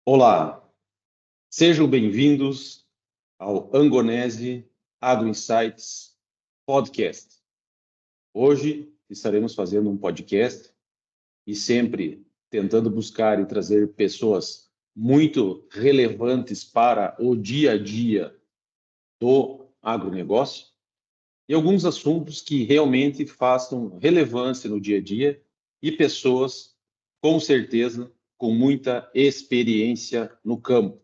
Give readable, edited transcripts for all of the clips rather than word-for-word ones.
Olá, sejam bem-vindos ao Angonese Agro Insights Podcast. Hoje estaremos fazendo um podcast e sempre tentando buscar e trazer pessoas muito relevantes para o dia a dia do agronegócio e alguns assuntos que realmente façam relevância no dia a dia e pessoas, com certeza, com muita experiência no campo.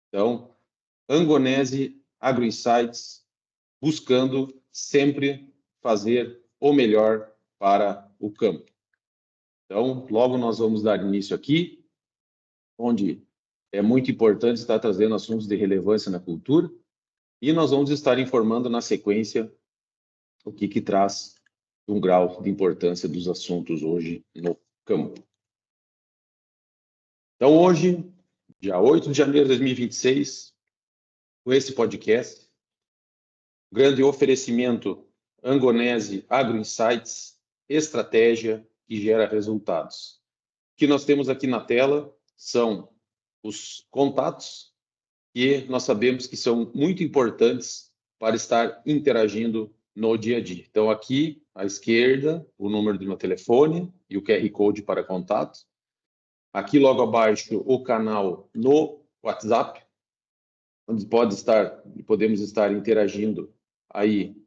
Então, Angonese Agro Insights, buscando sempre fazer o melhor para o campo. Então, logo nós vamos dar início aqui, onde é muito importante estar trazendo assuntos de relevância na cultura, e nós vamos estar informando na sequência o que traz um grau de importância dos assuntos hoje no campo. Então, hoje, dia 8 de janeiro de 2026, com esse podcast, grande oferecimento Angonese Agro Insights, estratégia que gera resultados. O que nós temos aqui na tela são os contatos que nós sabemos que são muito importantes para estar interagindo no dia a dia. Então, aqui à esquerda, o número do meu telefone e o QR Code para contato. Aqui logo abaixo, o canal no WhatsApp, onde podemos estar interagindo aí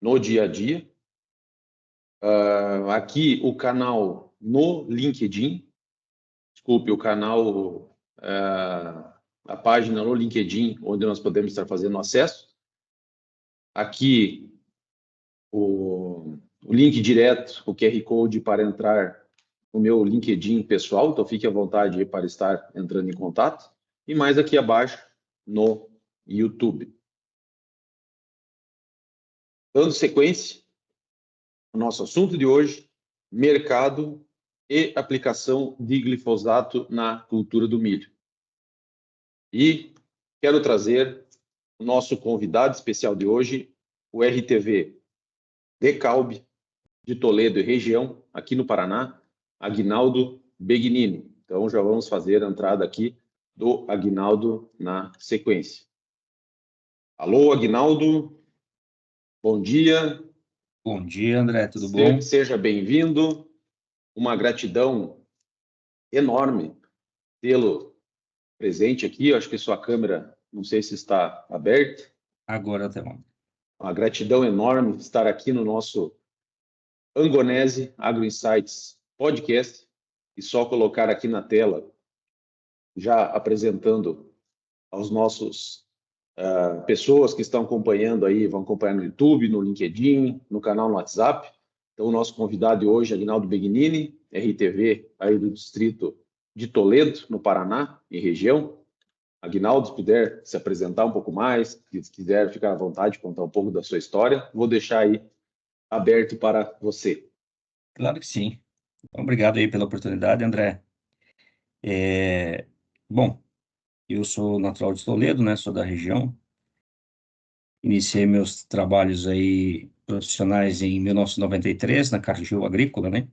no dia a dia. Aqui o canal no LinkedIn, a página no LinkedIn, onde nós podemos estar fazendo acesso. Aqui o link direto, o QR Code para entrar no meu LinkedIn pessoal, então fique à vontade aí para estar entrando em contato. E mais aqui abaixo no YouTube. Dando sequência, o nosso assunto de hoje, mercado e aplicação de glifosato na cultura do milho. E quero trazer o nosso convidado especial de hoje, o RTV DECALB de Toledo e região, aqui no Paraná, Aguinaldo Begnini. Então já vamos fazer a entrada aqui do Aguinaldo na sequência. Alô, Aguinaldo, bom dia. Bom dia, André, tudo bom? Seja bem-vindo. Uma gratidão enorme tê-lo presente aqui. Eu acho que sua câmera, não sei se está aberta. Agora está bom. Uma gratidão enorme estar aqui no nosso Angonese Agro Insights Podcast. E só colocar aqui na tela, já apresentando aos nossos pessoas que estão acompanhando aí, vão acompanhar no YouTube, no LinkedIn, no canal no WhatsApp. Então, o nosso convidado de hoje é Aguinaldo Begnini, RTV aí do distrito de Toledo, no Paraná, em região. Aguinaldo, se puder se apresentar um pouco mais, se quiser ficar à vontade de contar um pouco da sua história, vou deixar aí aberto para você. Claro que sim. Obrigado aí pela oportunidade, André. Bom, eu sou natural de Toledo, né? Sou da região. Iniciei meus trabalhos aí profissionais em 1993 na Cargill Agrícola, né?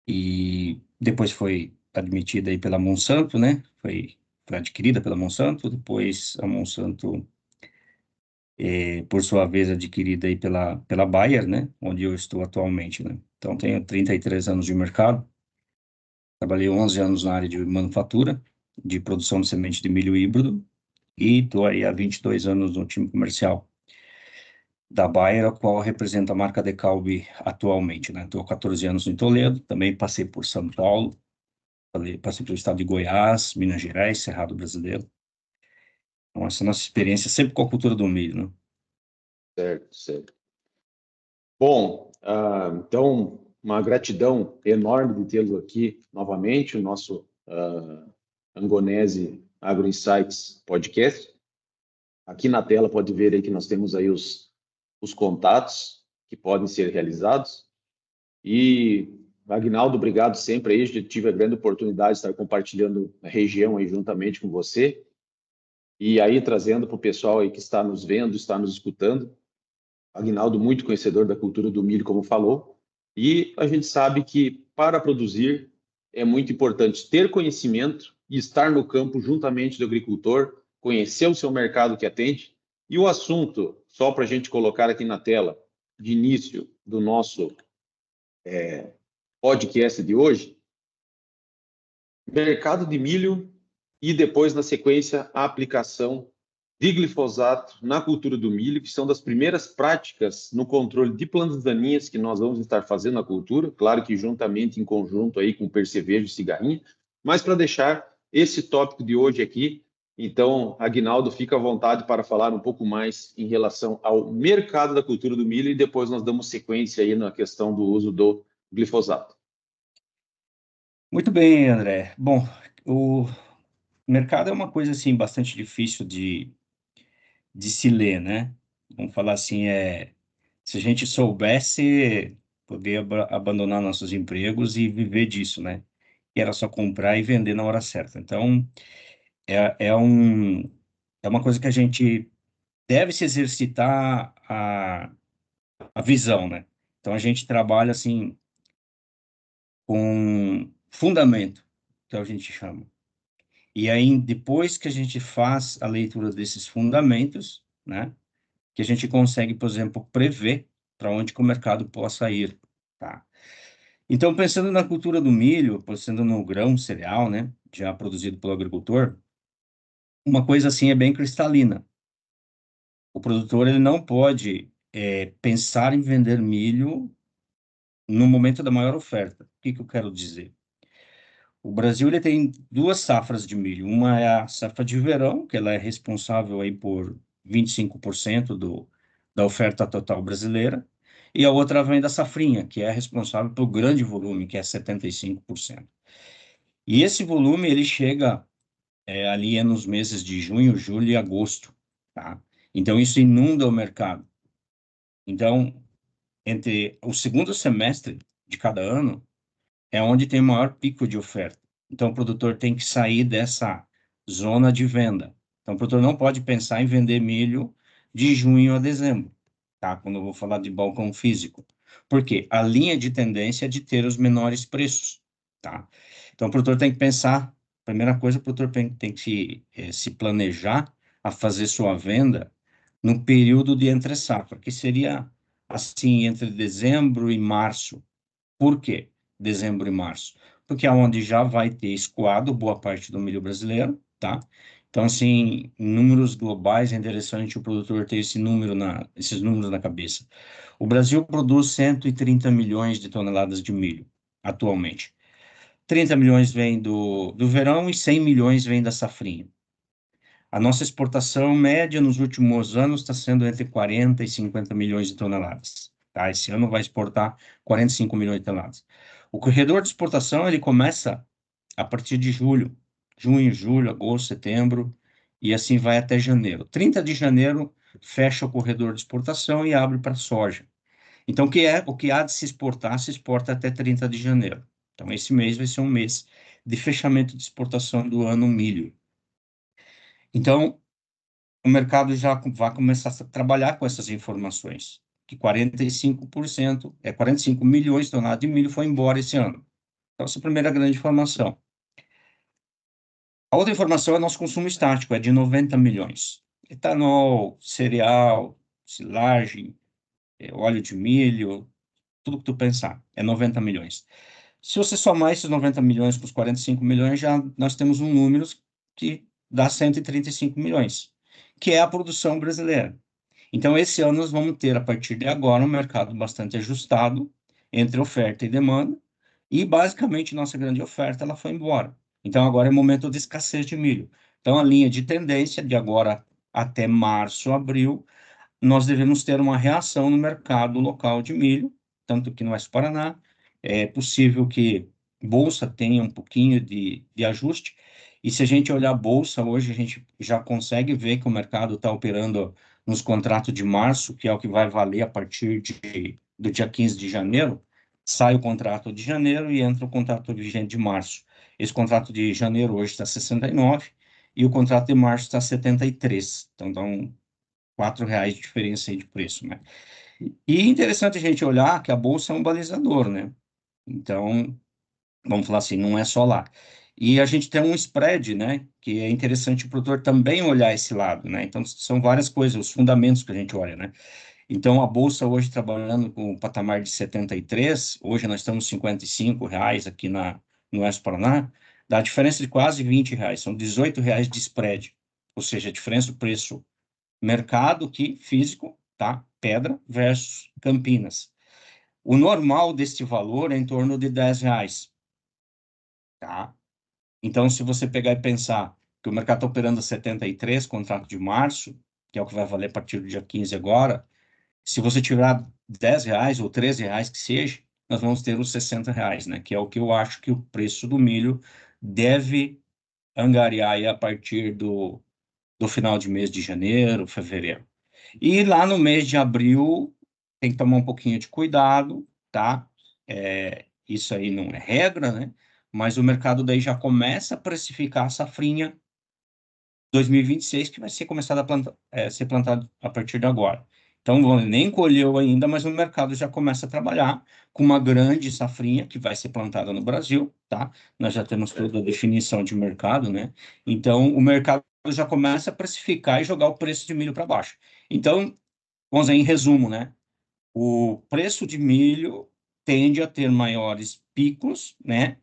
E depois foi admitida aí pela Monsanto, né? Foi adquirida pela Monsanto. Depois a Monsanto, por sua vez, adquirida aí pela Bayer, né? Onde eu estou atualmente, né? Então, tenho 33 anos de mercado. Trabalhei 11 anos na área de manufatura, de produção de semente de milho híbrido, e estou aí há 22 anos no time comercial da Bayer, a qual representa a marca DECALB atualmente, né? Estou há 14 anos em Toledo, também passei por São Paulo, passei pelo estado de Goiás, Minas Gerais, Cerrado Brasileiro. Então, essa é a nossa experiência sempre com a cultura do milho, né? Certo, certo. Bom, então, uma gratidão enorme de tê-lo aqui novamente, o nosso Angonese Agro Insights Podcast. Aqui na tela pode ver aí que nós temos aí os contatos que podem ser realizados. E, Aguinaldo, obrigado sempre aí, eu tive a grande oportunidade de estar compartilhando a região aí juntamente com você. E aí trazendo para o pessoal aí que está nos vendo, está nos escutando, Aguinaldo, muito conhecedor da cultura do milho, como falou, e a gente sabe que para produzir é muito importante ter conhecimento e estar no campo juntamente do agricultor, conhecer o seu mercado que atende. E o assunto, só para a gente colocar aqui na tela, de início do nosso podcast de hoje, mercado de milho e depois, na sequência, a aplicação de glifosato na cultura do milho, que são das primeiras práticas no controle de plantas daninhas que nós vamos estar fazendo na cultura, claro que juntamente, em conjunto aí com percevejo e cigarrinha, mas para deixar esse tópico de hoje aqui, então, Aguinaldo, fica à vontade para falar um pouco mais em relação ao mercado da cultura do milho e depois nós damos sequência aí na questão do uso do glifosato. Muito bem, André. Bom, o mercado é uma coisa assim bastante difícil de se ler, né? Vamos falar assim, se a gente soubesse, poder abandonar nossos empregos e viver disso, né? E era só comprar e vender na hora certa. Então, é, é um, é uma coisa que a gente deve se exercitar a visão, né? Então, a gente trabalha assim com fundamento, que a gente chama. E aí, depois que a gente faz a leitura desses fundamentos, né? Que a gente consegue, por exemplo, prever para onde que o mercado possa ir, tá? Então, pensando na cultura do milho, pensando no grão cereal, né, já produzido pelo agricultor, uma coisa assim é bem cristalina. O produtor ele não pode pensar em vender milho no momento da maior oferta. O que que eu quero dizer? O Brasil ele tem duas safras de milho. Uma é a safra de verão, que ela é responsável aí por 25% da oferta total brasileira, e a outra vem da safrinha, que é responsável pelo grande volume, que é 75%. E esse volume ele chega ali nos meses de junho, julho e agosto, tá? Então isso inunda o mercado. Então, entre o segundo semestre de cada ano, é onde tem o maior pico de oferta. Então, o produtor tem que sair dessa zona de venda. Então, o produtor não pode pensar em vender milho de junho a dezembro, tá? Quando eu vou falar de balcão físico. Por quê? A linha de tendência é de ter os menores preços, tá? Então, o produtor tem que pensar, primeira coisa, o produtor tem que se planejar a fazer sua venda no período de entre safra, que seria assim, entre dezembro e março. Por quê? Dezembro e março. Porque é onde já vai ter escoado boa parte do milho brasileiro, tá? Então, assim, em números globais, é interessante o produtor ter esses números na cabeça. O Brasil produz 130 milhões de toneladas de milho, atualmente. 30 milhões vem do verão e 100 milhões vem da safrinha. A nossa exportação média nos últimos anos está sendo entre 40 e 50 milhões de toneladas. Tá? Esse ano vai exportar 45 milhões de toneladas. O corredor de exportação ele começa a partir de julho, junho, julho, agosto, setembro, e assim vai até janeiro. 30 de janeiro fecha o corredor de exportação e abre para soja. Então, o que há de se exporta até 30 de janeiro. Então, esse mês vai ser um mês de fechamento de exportação do ano milho. Então, o mercado já vai começar a trabalhar com essas informações, que 45%, 45 milhões de toneladas de milho foi embora esse ano. Então, essa é a primeira grande informação. A outra informação é nosso consumo estático, é de 90 milhões. Etanol, cereal, silagem, óleo de milho, tudo que tu pensar, é 90 milhões. Se você somar esses 90 milhões com os 45 milhões, já nós temos um número que dá 135 milhões, que é a produção brasileira. Então, esse ano nós vamos ter, a partir de agora, um mercado bastante ajustado entre oferta e demanda, e basicamente nossa grande oferta ela foi embora. Então, agora é momento de escassez de milho. Então, a linha de tendência de agora até março, abril, nós devemos ter uma reação no mercado local de milho, tanto aqui no Oeste do Paraná. É possível que Bolsa tenha um pouquinho de ajuste, e se a gente olhar a Bolsa hoje, a gente já consegue ver que o mercado está operando nos contratos de março, que é o que vai valer a partir do dia 15 de janeiro. Sai o contrato de janeiro e entra o contrato vigente de março. Esse contrato de janeiro hoje está 69 e o contrato de março está 73. Então, dá R$ 4 de diferença aí de preço, né? E é interessante a gente olhar que a bolsa é um balizador, né? Então, Vamos falar assim, não é só lá. E a gente tem um spread, né, que é interessante o produtor também olhar esse lado, né? Então, são várias coisas, os fundamentos que a gente olha, né? Então, a Bolsa hoje trabalhando com o patamar de 73, hoje nós estamos R$ 55 aqui no Oeste Paraná, dá a diferença de quase R$ 20, são R$ 18 de spread, ou seja, a diferença do preço mercado que físico, tá? Pedra versus Campinas. O normal deste valor é em torno de R$ 10, tá? Então, se você pegar e pensar que o mercado está operando a 73, contrato de março, que é o que vai valer a partir do dia 15 agora, se você tirar R$ 10 ou R$ 13 que seja, nós vamos ter os R$ 60, né? Que é o que eu acho que o preço do milho deve angariar aí a partir do final de mês de janeiro, fevereiro. E lá no mês de abril, tem que tomar um pouquinho de cuidado, tá? Isso aí não é regra, né? Mas o mercado daí já começa a precificar a safrinha 2026, que vai ser começado a ser plantado a partir de agora. Então, nem colheu ainda, mas o mercado já começa a trabalhar com uma grande safrinha que vai ser plantada no Brasil, tá? Nós já temos toda a definição de mercado, né? Então, o mercado já começa a precificar e jogar o preço de milho para baixo. Então, vamos dizer, em resumo, né? O preço de milho tende a ter maiores picos, né?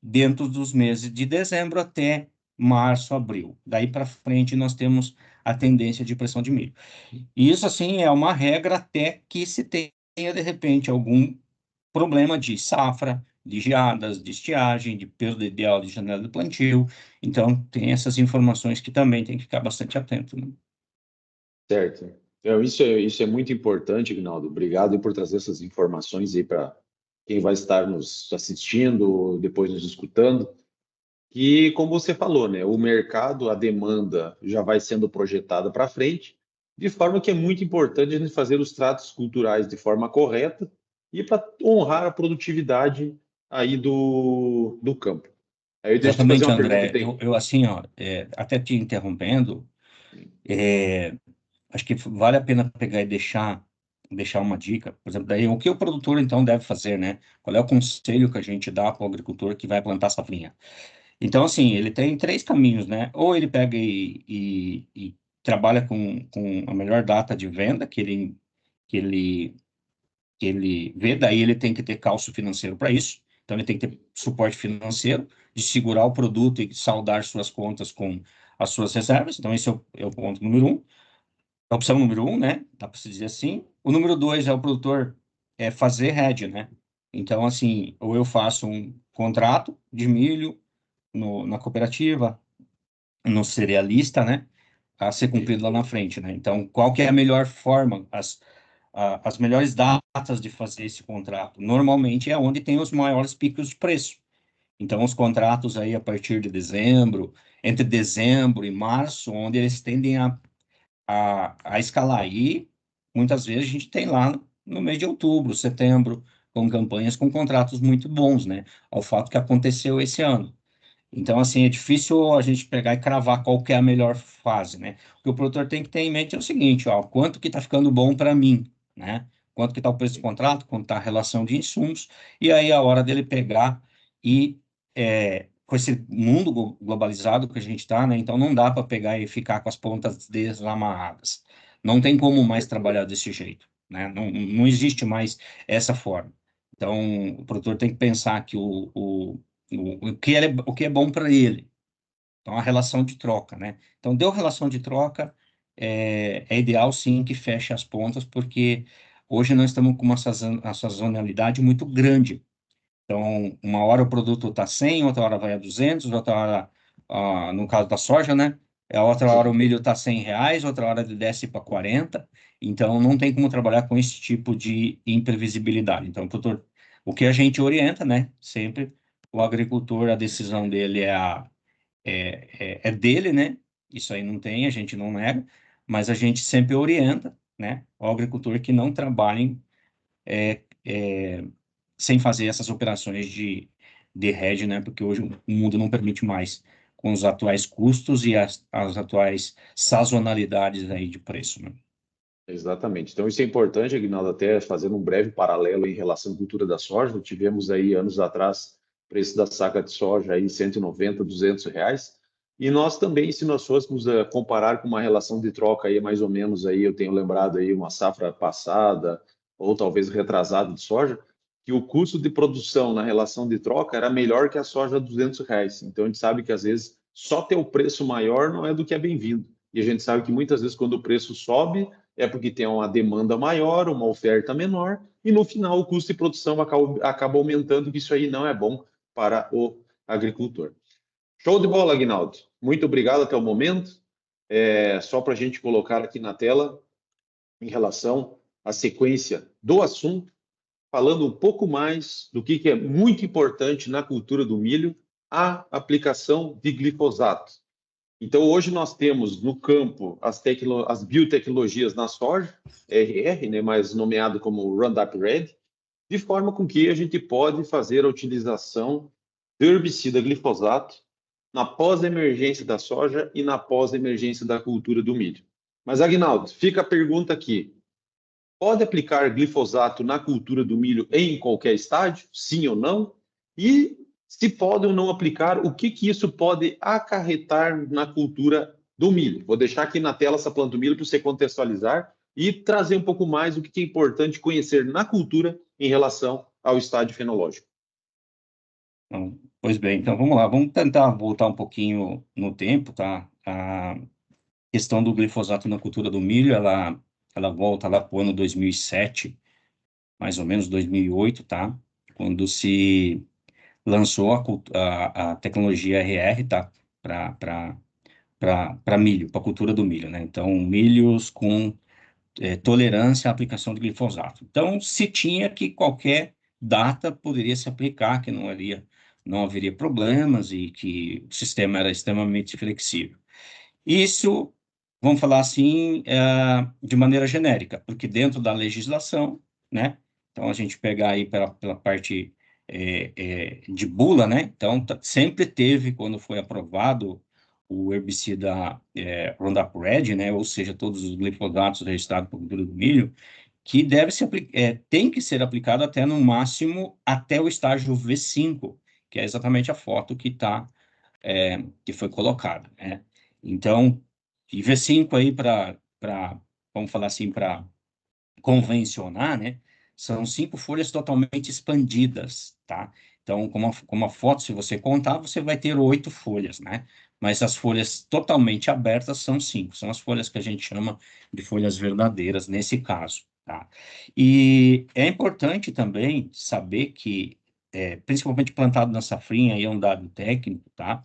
Dentro dos meses de dezembro até março, abril. Daí para frente nós temos a tendência de pressão de milho. E isso, assim, é uma regra até que se tenha, de repente, algum problema de safra, de geadas, de estiagem, de perda ideal de janela de plantio. Então, tem essas informações que também tem que ficar bastante atento, né? Certo. Então, isso é muito importante, Ignaldo. Obrigado por trazer essas informações aí para quem vai estar nos assistindo, depois nos escutando. E como você falou, né, o mercado, a demanda já vai sendo projetada para frente, de forma que é muito importante a gente fazer os tratos culturais de forma correta e para honrar a produtividade aí do campo. Aí deixa eu te fazer Exatamente, uma pergunta. André. Eu assim, ó, até te interrompendo, é, acho que vale a pena pegar e deixar uma dica. Por exemplo, daí, o que o produtor, então, deve fazer, né? Qual é o conselho que a gente dá para o agricultor que vai plantar safrinha? Então, assim, ele tem três caminhos, né? Ou ele pega e trabalha com a melhor data de venda que ele, que ele vê, daí ele tem que ter calço financeiro para isso. Então, ele tem que ter suporte financeiro de segurar o produto e saldar suas contas com as suas reservas. Então, esse é o ponto número um. A opção número um, né? Dá para se dizer assim. O número dois é o produtor fazer hedge, né? Então, assim, ou eu faço um contrato de milho na cooperativa, no cerealista, né? A ser cumprido lá na frente, né? Então, qual que é a melhor forma, as melhores datas de fazer esse contrato? Normalmente é onde tem os maiores picos de preço. Então, os contratos aí a partir de dezembro, entre dezembro e março, onde eles tendem a escalar. E muitas vezes a gente tem lá no mês de outubro, setembro, com campanhas com contratos muito bons, né? Ao fato que aconteceu esse ano. Então, assim, é difícil a gente pegar e cravar qual que é a melhor fase, né? O que o produtor tem que ter em mente é o seguinte, ó, quanto que está ficando bom para mim, né? Quanto que está o preço do contrato, quanto está a relação de insumos, e aí a hora dele pegar e, com esse mundo globalizado que a gente está, né? Então não dá para pegar e ficar com as pontas desamarradas. Não tem como mais trabalhar desse jeito, né? Não existe mais essa forma. Então, o produtor tem que pensar que o que é bom para ele. Então, a relação de troca, né? Então, deu relação de troca, é ideal, sim, que feche as pontas, porque hoje nós estamos com uma sazonalidade muito grande. Então, uma hora o produto está 100, outra hora vai a 200, outra hora, no caso da soja, né? A outra hora o milho está R$ 100, outra hora ele desce para 40. Então, não tem como trabalhar com esse tipo de imprevisibilidade. Então, doutor, o que a gente orienta, né? Sempre o agricultor, a decisão dele é dele, né? Isso aí não tem, a gente não nega, mas a gente sempre orienta, né? O agricultor que não trabalhem é, é, sem fazer essas operações de hedge, né? Porque hoje o mundo não permite mais com os atuais custos e as atuais sazonalidades aí de preço, né? Exatamente. Então, isso é importante, Aguinaldo, até fazendo um breve paralelo em relação à cultura da soja. Tivemos aí, anos atrás, preço da saca de soja aí 190, R$ 200. E nós também, se nós fôssemos comparar com uma relação de troca aí, mais ou menos aí, eu tenho lembrado aí uma safra passada, ou talvez retrasada de soja, que o custo de produção na relação de troca era melhor que a soja a R$ 200. Então a gente sabe que às vezes só ter o preço maior não é do que é bem-vindo. E a gente sabe que muitas vezes quando o preço sobe é porque tem uma demanda maior, uma oferta menor, e no final o custo de produção acaba aumentando, que isso aí não é bom para o agricultor. Show de bola, Aguinaldo. Muito obrigado até o momento. Só para a gente colocar aqui na tela, em relação à sequência do assunto, falando um pouco mais do que é muito importante na cultura do milho, a aplicação de glifosato. Então, hoje nós temos no campo as biotecnologias na soja, RR, né, mais nomeado como Roundup Ready, de forma com que a gente pode fazer a utilização do herbicida glifosato na pós-emergência da soja e na pós-emergência da cultura do milho. Mas, Aguinaldo, fica a pergunta aqui. Pode aplicar glifosato na cultura do milho em qualquer estágio? Sim ou não? E se pode ou não aplicar, o que isso pode acarretar na cultura do milho? Vou deixar aqui na tela essa planta do milho para você contextualizar e trazer um pouco mais o que é importante conhecer na cultura em relação ao estágio fenológico. Pois bem, então vamos lá, vamos tentar voltar um pouquinho no tempo, tá? A questão do glifosato na cultura do milho, ela volta lá para o ano 2007, mais ou menos 2008, tá? Quando se lançou a tecnologia RR, tá? Para milho, para a cultura do milho, né? Então, milhos com tolerância à aplicação de glifosato. Então, se tinha que qualquer data poderia se aplicar, que não haveria problemas e que o sistema era extremamente flexível. Isso, vamos falar assim, de maneira genérica, porque dentro da legislação, né? Então, a gente pegar aí pela parte de bula, né? Então, sempre teve, quando foi aprovado o herbicida Roundup Ready, né? Ou seja, todos os glifosatos registrados para a cultura do milho, que tem que ser aplicado até no máximo até o estágio V5, que é exatamente a foto que foi colocada, né? Então, e V5 aí vamos falar assim, para convencionar, né? São 5 folhas totalmente expandidas, tá? Então, como a foto, se você contar, você vai ter 8 folhas, né? Mas as folhas totalmente abertas são 5. São as folhas que a gente chama de folhas verdadeiras, nesse caso, tá? E é importante também saber que, principalmente plantado na safrinha, aí é um dado técnico, tá?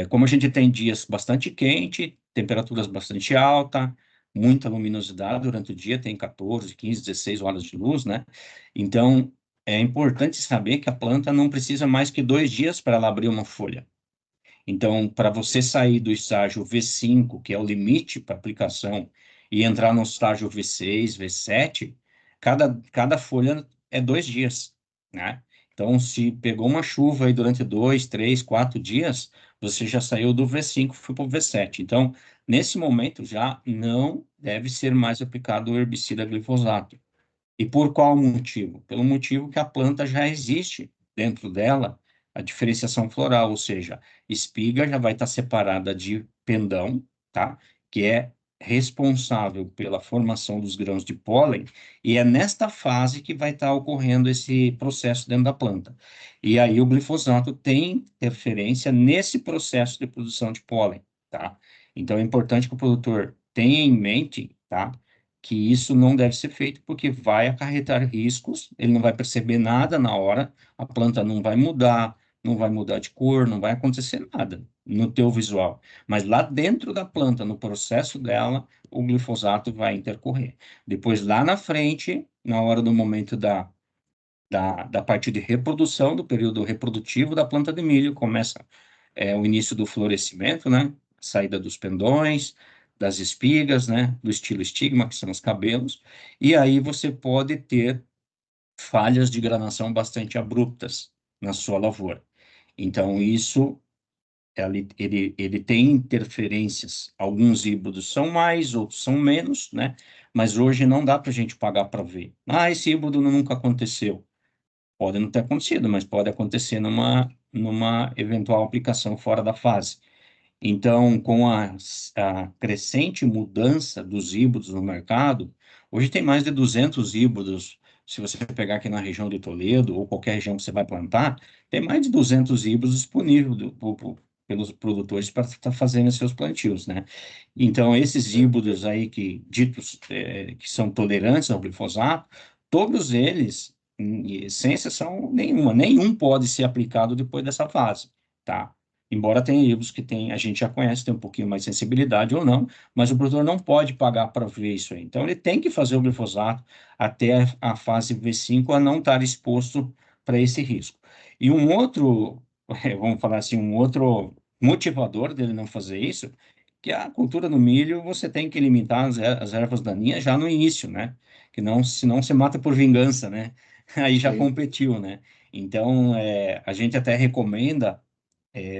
Como a gente tem dias bastante quentes, temperaturas bastante altas, muita luminosidade durante o dia, tem 14, 15, 16 horas de luz, né? Então, é importante saber que a planta não precisa mais que 2 dias para ela abrir uma folha. Então, para você sair do estágio V5, que é o limite para aplicação, e entrar no estágio V6, V7, cada folha é 2 dias, né? Então, se pegou uma chuva aí durante 2, 3, 4 dias, você já saiu do V5 e foi para o V7. Então, nesse momento, já não deve ser mais aplicado o herbicida glifosato. E por qual motivo? Pelo motivo que a planta já existe dentro dela a diferenciação floral, ou seja, espiga já vai estar separada de pendão, tá? Que é responsável pela formação dos grãos de pólen, e é nesta fase que vai estar ocorrendo esse processo dentro da planta. E aí o glifosato tem interferência nesse processo de produção de pólen, tá? Então é importante que o produtor tenha em mente, tá? Que isso não deve ser feito porque vai acarretar riscos, ele não vai perceber nada na hora, a planta não vai mudar, não vai mudar de cor, não vai acontecer nada no teu visual. Mas lá dentro da planta, no processo dela, o glifosato vai intercorrer. Depois, lá na frente, na hora do momento da parte de reprodução, do período reprodutivo da planta de milho, começa o início do florescimento, né? Saída dos pendões, das espigas, né? Do estilo estigma, que são os cabelos, e aí você pode ter falhas de granação bastante abruptas na sua lavoura. Então, isso, ele tem interferências. Alguns híbridos são mais, outros são menos, né? Mas hoje não dá para a gente pagar para ver. Ah, esse híbrido nunca aconteceu. Pode não ter acontecido, mas pode acontecer numa eventual aplicação fora da fase. Então, com a crescente mudança dos híbridos no mercado, hoje tem mais de 200 híbridos. Se você pegar aqui na região de Toledo, ou qualquer região que você vai plantar, tem mais de 200 híbridos disponíveis pelos produtores para estar fazendo seus plantios, né? Então, esses híbridos aí que são tolerantes ao glifosato, todos eles, sem exceção nenhuma, nenhum pode ser aplicado depois dessa fase, tá? Embora tenha híbridos que a gente já conhece, tem um pouquinho mais de sensibilidade ou não, mas o produtor não pode pagar para ver isso aí. Então, ele tem que fazer o glifosato até a fase V5 a não estar exposto para esse risco. E um outro, vamos falar assim, um outro motivador dele não fazer isso, que a cultura do milho você tem que limitar as ervas daninhas já no início, né? Que não, senão você mata por vingança, né? Aí já Sim. competiu, né? Então, a gente até recomenda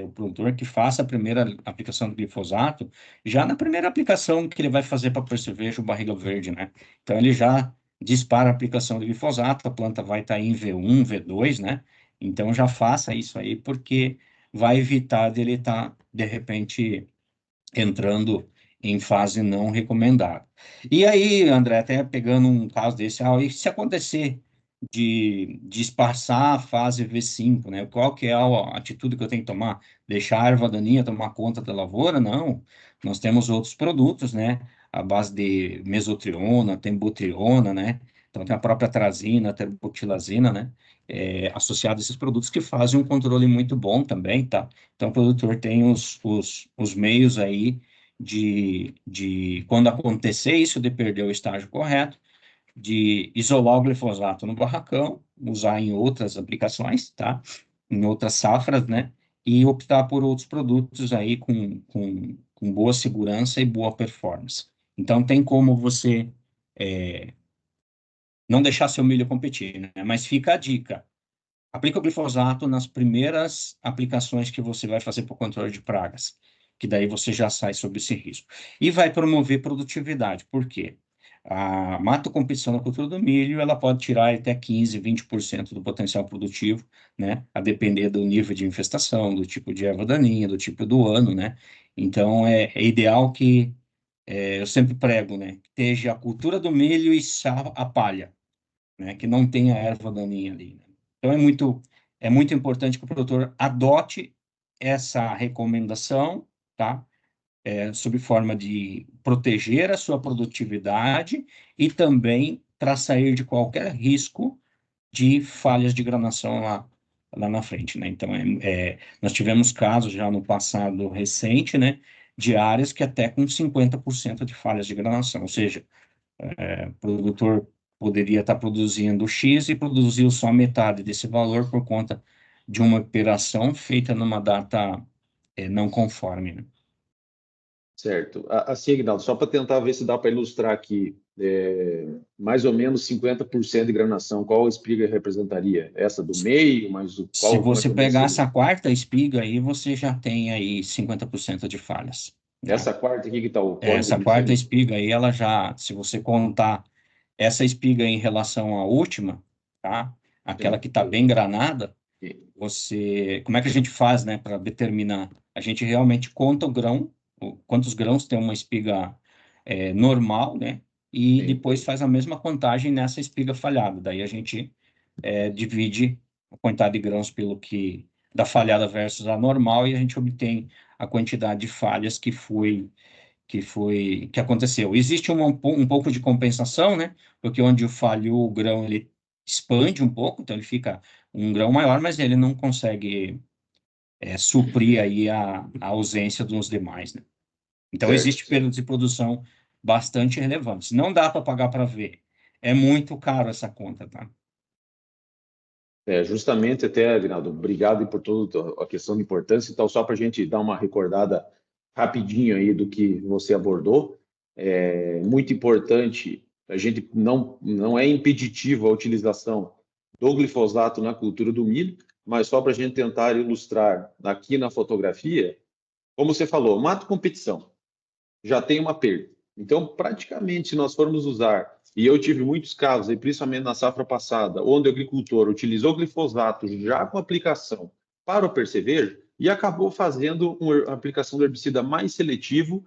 o produtor que faça a primeira aplicação do glifosato, já na primeira aplicação que ele vai fazer para percevejo barriga verde, né? Então ele já dispara a aplicação do glifosato, a planta vai estar em V1, V2, né? Então já faça isso aí, porque vai evitar dele estar, de repente, entrando em fase não recomendada. E aí, André, até pegando um caso desse, e se acontecer de espaçar a fase V5, né? Qual que é a atitude que eu tenho que tomar? Deixar a erva daninha tomar conta da lavoura? Não. Nós temos outros produtos, né? A base de mesotriona, tem butriona, né? Então tem a própria atrazina, terbutilazina, né? Associado a esses produtos que fazem um controle muito bom também, tá? Então, o produtor tem os meios aí quando acontecer isso, de perder o estágio correto, de isolar o glifosato no barracão, usar em outras aplicações, tá? Em outras safras, né? E optar por outros produtos aí com boa segurança e boa performance. Então, tem como você não deixar seu milho competir, né? Mas fica a dica. Aplica o glifosato nas primeiras aplicações que você vai fazer para o controle de pragas, que daí você já sai sobre esse risco. E vai promover produtividade. Por quê? A mato-competição na cultura do milho, ela pode tirar até 15, 20% do potencial produtivo, né? A depender do nível de infestação, do tipo de erva daninha, do tipo do ano, né? Então, é ideal que, eu sempre prego, né? Que esteja a cultura do milho e só a palha, né, que não tenha erva daninha ali, né? Então é muito importante que o produtor adote essa recomendação, tá? Sob forma de proteger a sua produtividade e também para sair de qualquer risco de falhas de granação lá na frente, né? Então, nós tivemos casos já no passado recente, né, de áreas que até com 50% de falhas de granação, ou seja, o produtor poderia estar produzindo X e produziu só metade desse valor por conta de uma operação feita numa data não conforme, né? Certo. Assim, Aguinaldo, só para tentar ver se dá para ilustrar aqui, mais ou menos 50% de granação, qual espiga representaria? Essa do meio, mas Se qual você poderia pegar ser? essa quarta espiga aí, você já tem aí 50% de falhas, né? Essa quarta aqui que está o código Essa quarta glicêmico? espiga aí, ela já, se você contar essa espiga em relação à última, tá? Aquela Sim. que está bem granada, E- como é que a gente faz, né, para determinar? A gente realmente conta o grão, quantos grãos tem uma espiga normal, né? E Sim. depois faz a mesma contagem nessa espiga falhada. Daí a gente divide a quantidade de grãos pelo que da falhada versus a normal e a gente obtém a quantidade de falhas que aconteceu. Existe um pouco de compensação, né? Porque onde falhou o grão, ele expande um pouco, então ele fica um grão maior, mas ele não consegue suprir aí a ausência dos demais, né? Então, Certo, existe certo. períodos de produção bastante relevantes. Não dá para pagar para ver. É muito caro essa conta, tá? Justamente até, Aguinaldo, obrigado por toda a questão de importância. Então, só para a gente dar uma recordada rapidinho aí do que você abordou, é muito importante, a gente não é impeditivo a utilização do glifosato na cultura do milho, mas só para a gente tentar ilustrar aqui na fotografia, como você falou, mato competição, já tem uma perda. Então, praticamente, se nós formos usar, e eu tive muitos casos, principalmente na safra passada, onde o agricultor utilizou glifosato já com aplicação para o percevejo e acabou fazendo uma aplicação do herbicida mais seletivo,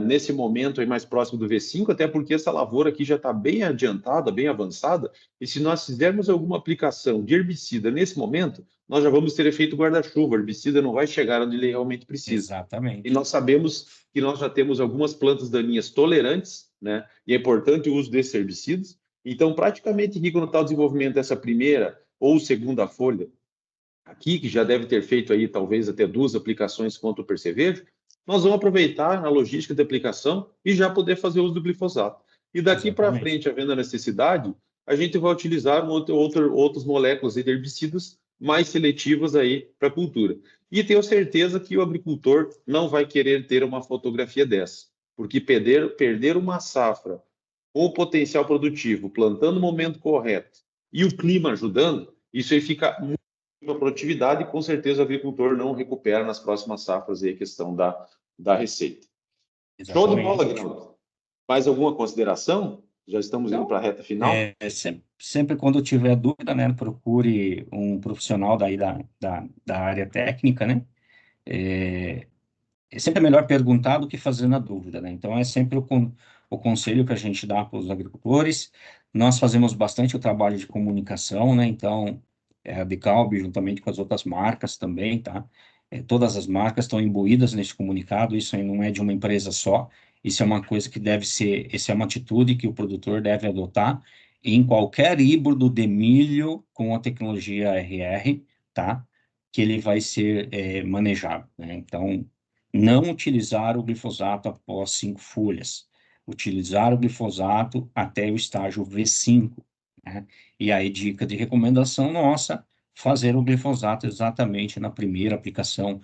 nesse momento aí mais próximo do V5, até porque essa lavoura aqui já está bem adiantada, bem avançada, e se nós fizermos alguma aplicação de herbicida nesse momento, nós já vamos ter efeito guarda-chuva, o herbicida não vai chegar onde ele realmente precisa. Exatamente. E nós sabemos que nós já temos algumas plantas daninhas tolerantes, né? E é importante o uso desses herbicidas. Então, praticamente aqui, quando está o desenvolvimento dessa primeira ou segunda folha, aqui, que já deve ter feito aí talvez até 2 aplicações contra o percevejo, nós vamos aproveitar a logística de aplicação e já poder fazer uso do glifosato. E daqui para frente, havendo a necessidade, a gente vai utilizar outras moléculas de herbicidas mais seletivas aí para a cultura. E tenho certeza que o agricultor não vai querer ter uma fotografia dessa, porque perder uma safra com o potencial produtivo, plantando no momento correto e o clima ajudando, isso aí fica muito a produtividade e com certeza o agricultor não recupera nas próximas safras aí a questão da receita. Exatamente. Show de bola, Aguinaldo. Mais alguma consideração? Já estamos indo para a reta final. Sempre quando tiver dúvida, né, procure um profissional daí da área técnica, né? É sempre melhor perguntar do que fazer na dúvida, né? Então, é sempre o conselho que a gente dá para os agricultores. Nós fazemos bastante o trabalho de comunicação, né? Então, a Decalb, juntamente com as outras marcas também, tá? Todas as marcas estão imbuídas nesse comunicado, isso aí não é de uma empresa só, isso é uma coisa que deve ser, essa é uma atitude que o produtor deve adotar em qualquer híbrido de milho com a tecnologia RR, tá? Que ele vai ser manejado, né? Então, não utilizar o glifosato após 5 folhas, utilizar o glifosato até o estágio V5, né? E aí, dica de recomendação nossa, fazer o glifosato exatamente na primeira aplicação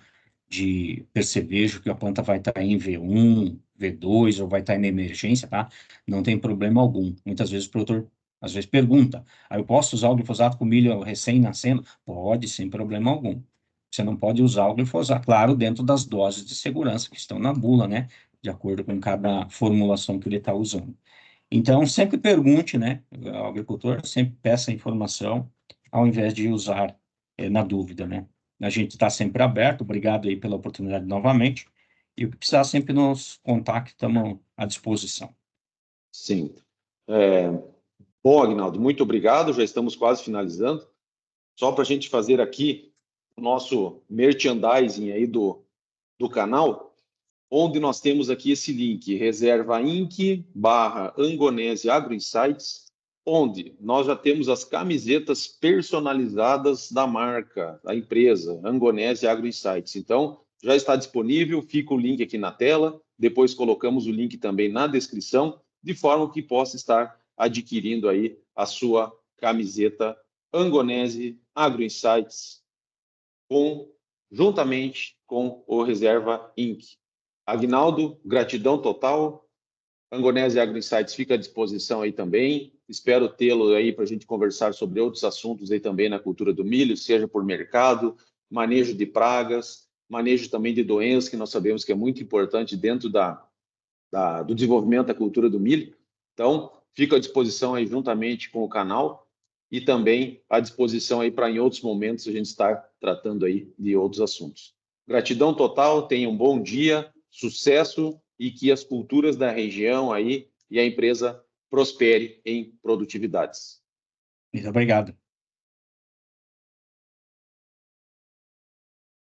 de percevejo, que a planta vai estar em V1, V2, ou vai estar em emergência, tá? Não tem problema algum. Muitas vezes o produtor, às vezes, pergunta, eu posso usar o glifosato com milho recém-nascendo? Pode, sem problema algum. Você não pode usar o glifosato, claro, dentro das doses de segurança que estão na bula, né? De acordo com cada formulação que ele está usando. Então, sempre pergunte, né, ao agricultor, sempre peça informação, ao invés de usar na dúvida, né? A gente está sempre aberto, obrigado aí pela oportunidade novamente, e o que precisar sempre nos contacte, estamos à disposição. Sim. Bom, Aguinaldo, muito obrigado, já estamos quase finalizando. Só para a gente fazer aqui o nosso merchandising aí do canal, onde nós temos aqui esse link, Reserva Inc/Angonese AgroInsights, onde nós já temos as camisetas personalizadas da marca, da empresa, Angonese AgroInsights. Então, já está disponível, fica o link aqui na tela, depois colocamos o link também na descrição, de forma que possa estar adquirindo aí a sua camiseta Angonese AgroInsights, juntamente com o Reserva Inc. Aguinaldo, gratidão total. Angonese AgroInsights fica à disposição aí também. Espero tê-lo aí para a gente conversar sobre outros assuntos aí também na cultura do milho, seja por mercado, manejo de pragas, manejo também de doenças, que nós sabemos que é muito importante dentro do desenvolvimento da cultura do milho. Então, fico à disposição aí juntamente com o canal e também à disposição aí para em outros momentos a gente estar tratando aí de outros assuntos. Gratidão total, tenha um bom dia, sucesso e que as culturas da região aí e a empresa prospere em produtividades. Muito obrigado.